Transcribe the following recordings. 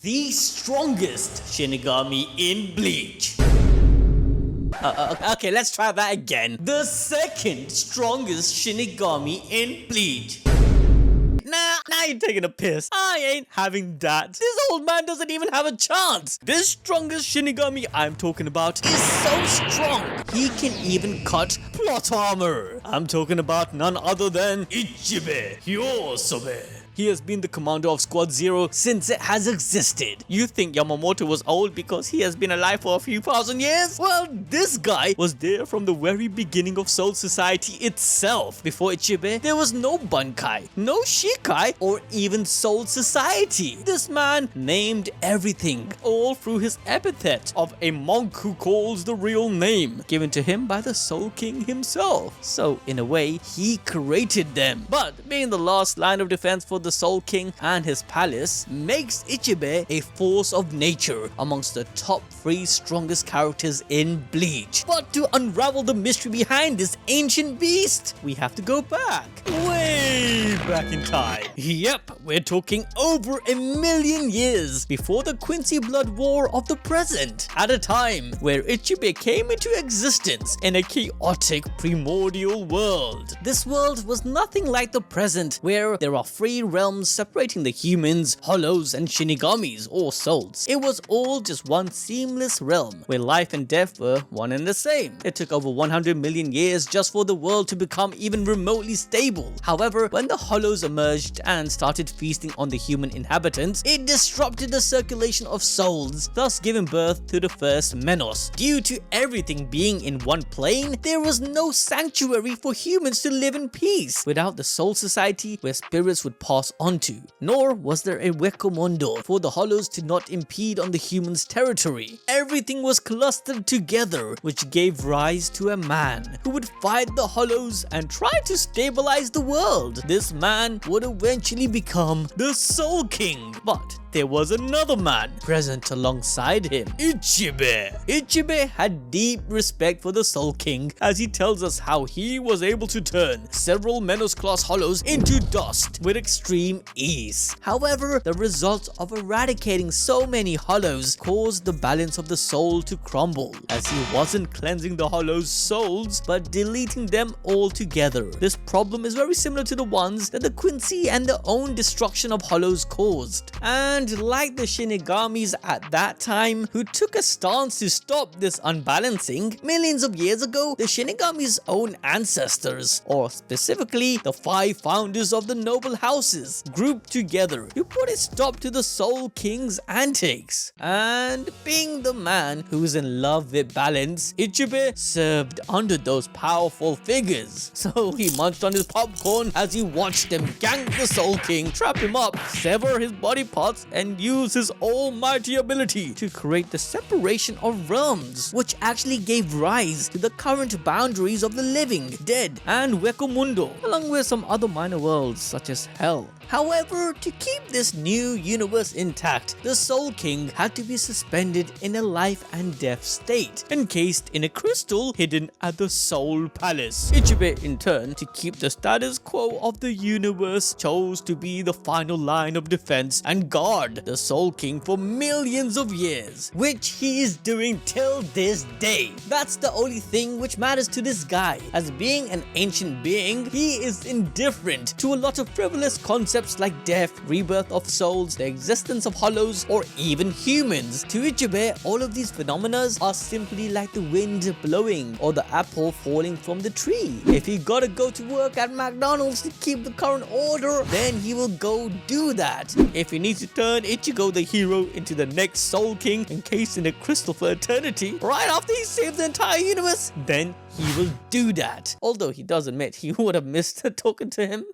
The strongest shinigami in Bleach. Okay, let's try that again. The second strongest shinigami in Bleach. Now you're taking a piss. I ain't having that. This old man doesn't even have a chance. This strongest shinigami I'm talking about is so strong, he can even cut plot armor. I'm talking about none other than Ichibe Hyosube. He has been the commander of Squad Zero since it has existed. You think Yamamoto was old because he has been alive for a few thousand years? Well, this guy was there from the very beginning of Soul Society itself. Before Ichibe, there was no Bankai, no Shikai, or even Soul Society. This man named everything, all through his epithet of a monk who calls the real name, given to him by the Soul King himself. So, in a way, he created them. But being the last line of defense for the Soul King and his palace makes Ichibei a force of nature amongst the top 3 strongest characters in Bleach. But to unravel the mystery behind this ancient beast, we have to go back, way back in time. Yep, we're talking over 1,000,000 years before the Quincy Blood War of the present, at a time where Ichibei came into existence in a chaotic primordial world. This world was nothing like the present, where there are 3 realms separating the humans, hollows, and shinigamis or souls. It was all just one seamless realm where life and death were one and the same. It took over 100 million years just for the world to become even remotely stable. However, when the hollows emerged and started feasting on the human inhabitants, it disrupted the circulation of souls, thus giving birth to the first Menos. Due to everything being in one plane, there was no sanctuary for humans to live in peace without the Soul Society where spirits would pass onto, nor was there a Wekamondo for the hollows to not impede on the humans' territory. Everything was clustered together, which gave rise to a man who would fight the hollows and try to stabilize the world. This man would eventually become the Soul King, but there was another man present alongside him, Ichibei. Ichibei had deep respect for the Soul King, as he tells us how he was able to turn several Menos-class hollows into dust with extreme ease. However, the result of eradicating so many hollows caused the balance of the soul to crumble, as he wasn't cleansing the hollows' souls but deleting them altogether. This problem is very similar to the ones that the Quincy and the own destruction of hollows caused. And like the shinigamis at that time, who took a stance to stop this unbalancing, millions of years ago, the shinigami's own ancestors, or specifically the 5 founders of the noble houses, grouped together to put a stop to the Soul King's antics. And being the man who's in love with balance, Ichibei served under those powerful figures. So he munched on his popcorn as he watched them gank the Soul King, trap him up, sever his body parts, and use his almighty ability to create the separation of realms, which actually gave rise to the current boundaries of the living, dead, and Wekamundo, along with some other minor worlds such as Hell. However, to keep this new universe intact, the Soul King had to be suspended in a life and death state, encased in a crystal hidden at the Soul Palace. Ichibei, in turn, to keep the status quo of the universe, chose to be the final line of defense and guard the Soul King for millions of years, which he is doing till this day. That's the only thing which matters to this guy. As being an ancient being, he is indifferent to a lot of frivolous concepts like death, rebirth of souls, the existence of hollows, or even humans. To Ichibei, all of these phenomena are simply like the wind blowing or the apple falling from the tree. If he gotta go to work at McDonald's to keep the current order, then he will go do that. If he needs to turn Ichigo the hero into the next Soul King encased in a crystal for eternity, right after he saves the entire universe, then he will do that. Although he does admit he would have missed talking to him.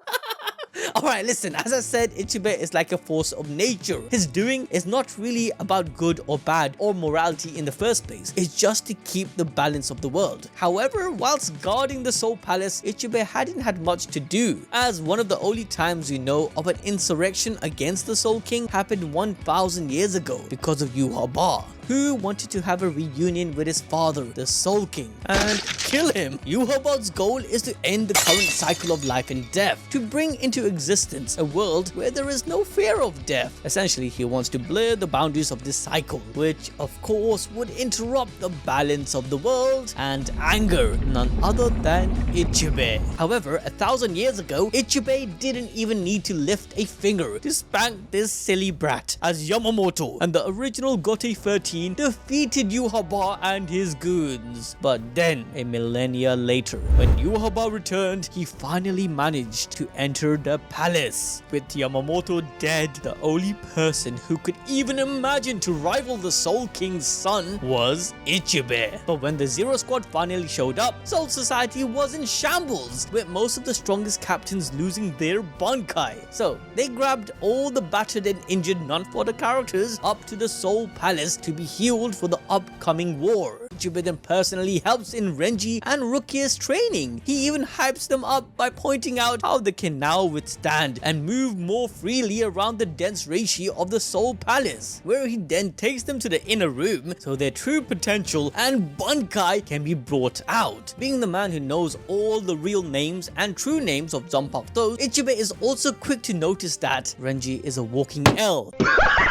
Alright, listen, as I said, Ichibei is like a force of nature. His doing is not really about good or bad or morality in the first place. It's just to keep the balance of the world. However, whilst guarding the Soul Palace, Ichibei hadn't had much to do, as one of the only times we know of an insurrection against the Soul King happened 1,000 years ago because of Yhwach. who wanted to have a reunion with his father, the Soul King, and kill him. Yhwach's goal is to end the current cycle of life and death, to bring into existence a world where there is no fear of death. Essentially, he wants to blur the boundaries of this cycle, which of course would interrupt the balance of the world and anger none other than Ichibei. However, 1,000 years ago, Ichibei didn't even need to lift a finger to spank this silly brat, as Yamamoto and the original Gote 13 defeated Yhwach and his goons. But then, a millennia later, when Yhwach returned, he finally managed to enter the palace. With Yamamoto dead, the only person who could even imagine to rival the Soul King's son was Ichibei. But when the Zero Squad finally showed up, Soul Society was in shambles, with most of the strongest captains losing their Bankai. So they grabbed all the battered and injured non-fodder characters up to the Soul Palace to be healed for the upcoming war. Ichibei then personally helps in Renji and Rukia's training. He even hypes them up by pointing out how they can now withstand and move more freely around the dense reishi of the Soul Palace, where he then takes them to the inner room so their true potential and Bankai can be brought out. Being the man who knows all the real names and true names of Zanpakuto, Ichibei is also quick to notice that Renji is a walking L,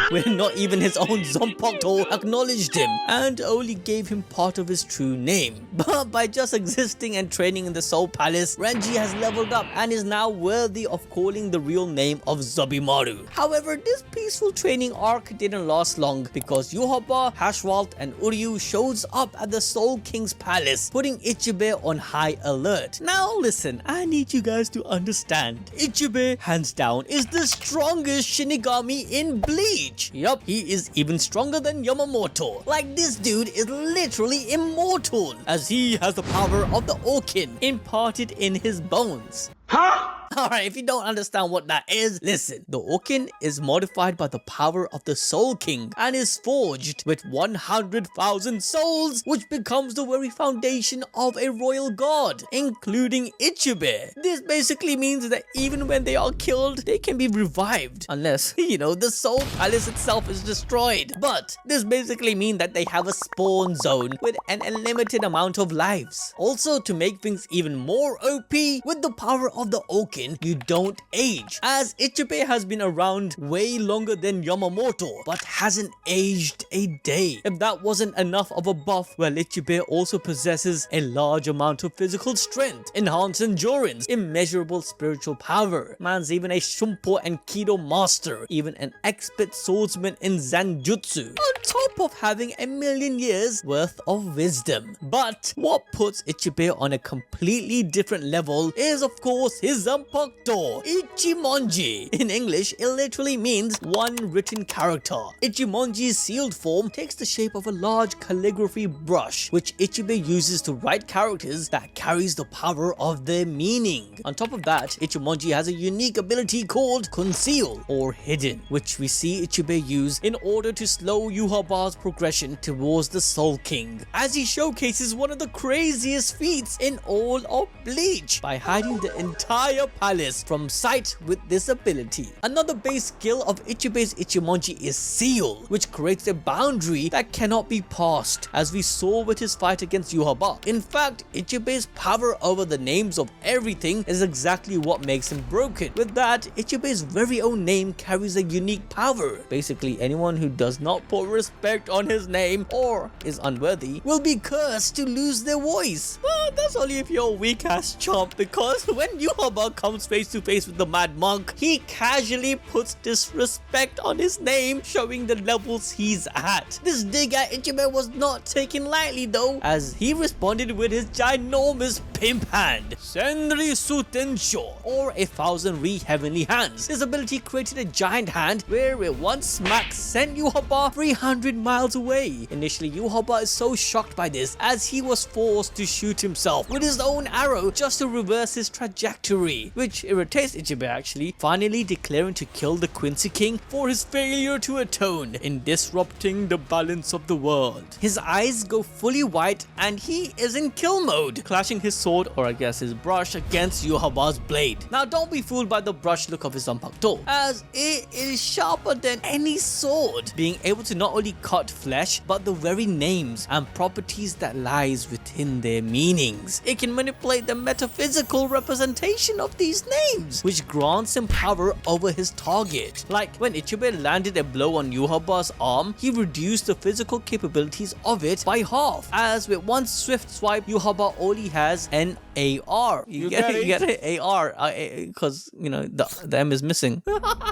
where not even his own Zanpakuto acknowledged him and only gave him part of his true name. But by just existing and training in the Soul Palace, Renji has leveled up and is now worthy of calling the real name of Zabimaru. However, this peaceful training arc didn't last long because Yhwach, Hashwalt and Uryu shows up at the Soul King's palace, putting Ichibei on high alert. Now listen, I need you guys to understand. Ichibei, hands down, is the strongest shinigami in Bleach. Yup, he is even stronger than Yamamoto. Like, this dude is literally immortal, as he has the power of the Ouken imparted in his bones. Huh? Alright, if you don't understand what that is, listen. The Ouken is modified by the power of the Soul King and is forged with 100,000 souls, which becomes the very foundation of a royal god, including Ichibei. This basically means that even when they are killed, they can be revived, unless, the Soul Palace itself is destroyed. But this basically means that they have a spawn zone with an unlimited amount of lives. Also, to make things even more OP, with the power of the Ouken, you don't age, as Ichibei has been around way longer than Yamamoto, but hasn't aged a day. If that wasn't enough of a buff, well, Ichibei also possesses a large amount of physical strength, enhanced endurance, immeasurable spiritual power. Man's even a Shumpo and Kido master, even an expert swordsman in Zanjutsu, on top of having 1,000,000 years worth of wisdom. But what puts Ichibei on a completely different level is, of course, his Zanpakuto, Ichimonji. In English, it literally means one written character. Ichimonji's sealed form takes the shape of a large calligraphy brush, which Ichibei uses to write characters that carries the power of their meaning. On top of that, Ichimonji has a unique ability called Conceal, or Hidden, which we see Ichibei use in order to slow Yhwach's progression towards the Soul King, as he showcases one of the craziest feats in all of Bleach by hiding the entire palace from sight with this ability. Another base skill of Ichibei's Ichimonji is Seal, which creates a boundary that cannot be passed, as we saw with his fight against Yhwach. In fact, Ichibei's power over the names of everything is exactly what makes him broken. With that, Ichibei's very own name carries a unique power. Basically, anyone who does not put respect on his name or is unworthy will be cursed to lose their voice. But that's only if you're a weak ass chump, because when Yhwach comes face to face with the Mad Monk, he casually puts disrespect on his name, showing the levels he's at. This dig at Ichibei was not taken lightly though, as he responded with his ginormous pimp hand, Senri Sutensho, or 1,000 Heavenly Hands. This ability created a giant hand where it one smack sent Yhwach 300 miles away. Initially, Yhwach is so shocked by this, as he was forced to shoot himself with his own arrow just to reverse his trajectory. trajectory, which irritates Ichibei actually, finally declaring to kill the Quincy King for his failure to atone in disrupting the balance of the world. His eyes go fully white and he is in kill mode, clashing his sword, or I guess his brush, against Yhwach's blade. Now don't be fooled by the brush look of his Zanpakuto, as it is sharper than any sword, being able to not only cut flesh but the very names and properties that lies within their meanings. It can manipulate the metaphysical representation of these names, which grants him power over his target. Like when Ichibei landed a blow on Yhwach's arm, he reduced the physical capabilities of it by half, as with one swift swipe Yhwach only has an AR. You get it? AR, because you know the M is missing.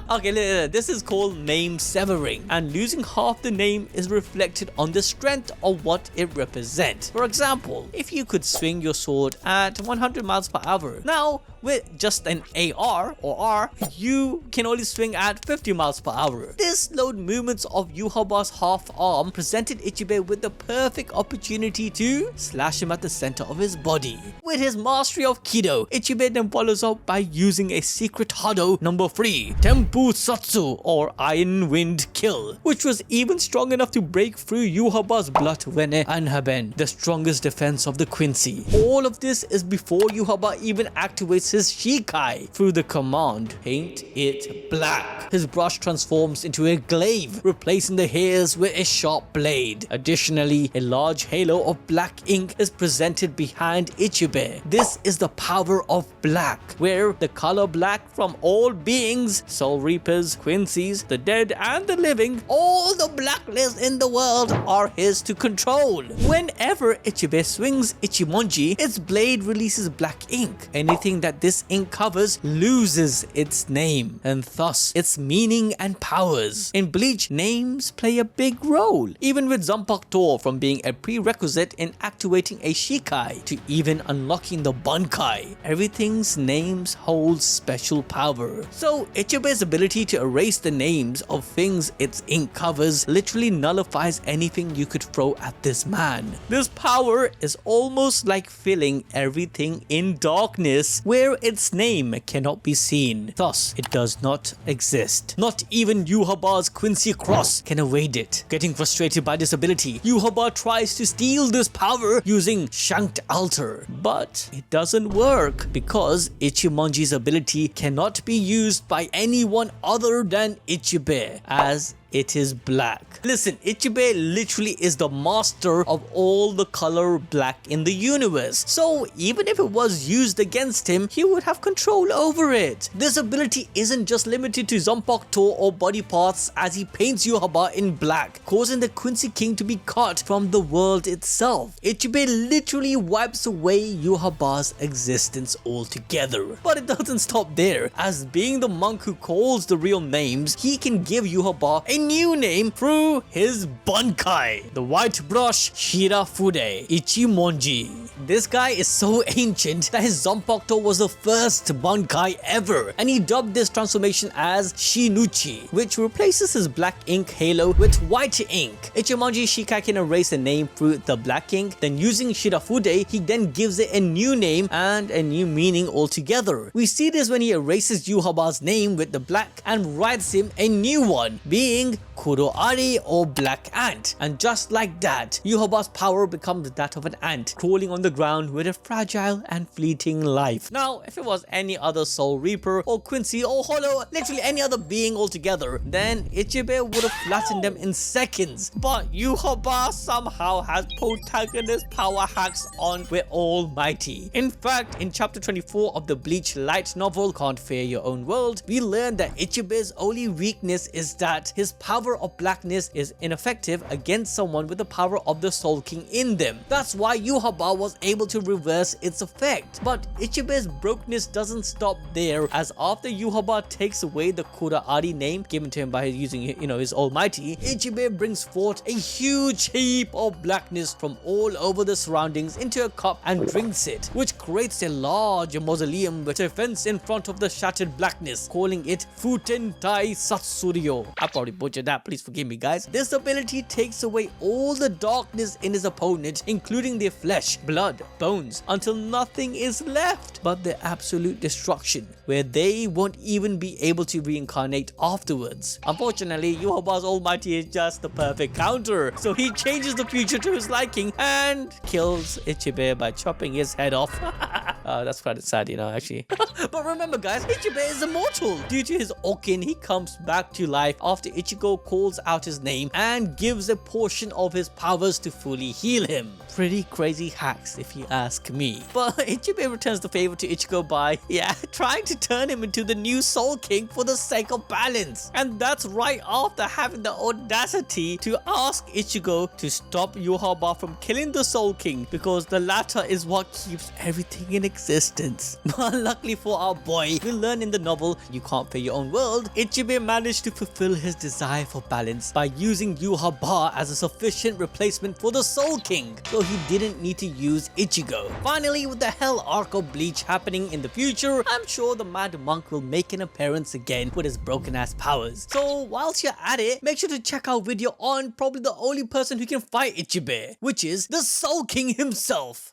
Okay, this is called name severing, and losing half the name is reflected on the strength of what it represents. For example, if you could swing your sword at 100 miles per hour, now with just an AR or R, you can only swing at 50 miles per hour. This slowed movements of Yhwach's half arm presented Ichibei with the perfect opportunity to slash him at the center of his body. With his mastery of Kido, Ichibei then follows up by using a secret Hado number 3, Tempu Satsu, or Iron Wind Kill, which was even strong enough to break through Yhwach's blood Wene Anhaben, the strongest defense of the Quincy. All of this is before Yhwach even activates his Shikai through the command, paint it black. His brush transforms into a glaive, replacing the hairs with a sharp blade. Additionally, a large halo of black ink is presented behind Ichibei. This is the power of black, where the color black from all beings, soul reapers, Quincy's, the dead and the living, all the blacklist in the world are his to control. Whenever Ichibei swings Ichimonji, its blade releases black ink. Anything that this ink covers loses its name, and thus its meaning and powers. In Bleach, names play a big role, even with Zanpakuto from being a prerequisite in activating a Shikai to even unlocking the Bankai. Everything's names hold special power. So Ichibei's ability to erase the names of things its ink covers literally nullifies anything you could throw at this man. This power is almost like filling everything in darkness, where its name cannot be seen. Thus, it does not exist. Not even Yhwach's Quincy Cross can evade it. Getting frustrated by this ability, Yhwach tries to steal this power using Shanked Altar, but it doesn't work because Ichimonji's ability cannot be used by anyone other than Ichibei, as it is black. Listen, Ichibei literally is the master of all the color black in the universe. So even if it was used against him, he would have control over it. This ability isn't just limited to Zanpakuto or body parts, as he paints Yhwach in black, causing the Quincy King to be cut from the world itself. Ichibei literally wipes away Yhwach's existence altogether. But it doesn't stop there, as being the monk who calls the real names, he can give Yhwach a new name through his Bankai, the white brush Shirafude Ichimonji. This guy is so ancient that his Zanpakuto was the first Bankai ever, and he dubbed this transformation as Shinuchi, which replaces his black ink halo with white ink. Ichimonji Shikai can erase a name through the black ink, then using Shirafude, he then gives it a new name and a new meaning altogether. We see this when he erases Yhwach's name with the black and writes him a new one, being Kuroari, or black ant. And just like that, Yhwach's power becomes that of an ant, crawling on the ground with a fragile and fleeting life. Now, if it was any other Soul Reaper or Quincy or Hollow, literally any other being altogether, then Ichibei would have flattened them in seconds. But Yhwach somehow has protagonist power hacks on with Almighty. In fact, in chapter 24 of the Bleach light novel Can't Fear Your Own World, we learn that Ichibei's only weakness is that his power of blackness is ineffective against someone with the power of the Soul King in them. That's why Yhwach was able to reverse its effect. But Ichibei's brokenness doesn't stop there, as after Yhwach takes away the Kuroari name given to him by using his Almighty, Ichibei brings forth a huge heap of blackness from all over the surroundings into a cup and drinks it, which creates a large mausoleum with a fence in front of the shattered blackness, calling it Futen Tai Satsuryo. I probably butchered that, please forgive me guys. This ability takes away all the darkness in his opponent, including their flesh, blood, bones, until nothing is left but their absolute destruction, where they won't even be able to reincarnate afterwards. Unfortunately, Yhwach's almighty is just the perfect counter, so he changes the future to his liking and kills Ichibei by chopping his head off. That's quite sad, you know, actually. But remember guys, Ichibei is immortal. Due to his Ouken, he comes back to life after Ichigo calls out his name and gives a portion of his powers to fully heal him. Pretty crazy hacks if you ask me. But Ichibei returns the favor to Ichigo by, trying to turn him into the new Soul King for the sake of balance. And that's right after having the audacity to ask Ichigo to stop Yhwach from killing the Soul King, because the latter is what keeps everything in existence. But luckily for our boy, we learn in the novel You Can't Fear Your Own World, Ichibei managed to fulfill his desire for balance by using Yhwach as a sufficient replacement for the Soul King, so he didn't need to use Ichigo. Finally, with the Hell arc of Bleach happening in the future, I'm sure the Mad Monk will make an appearance again with his broken ass powers. So whilst you're at it, make sure to check our video on probably the only person who can fight Ichibei, which is the Soul King himself.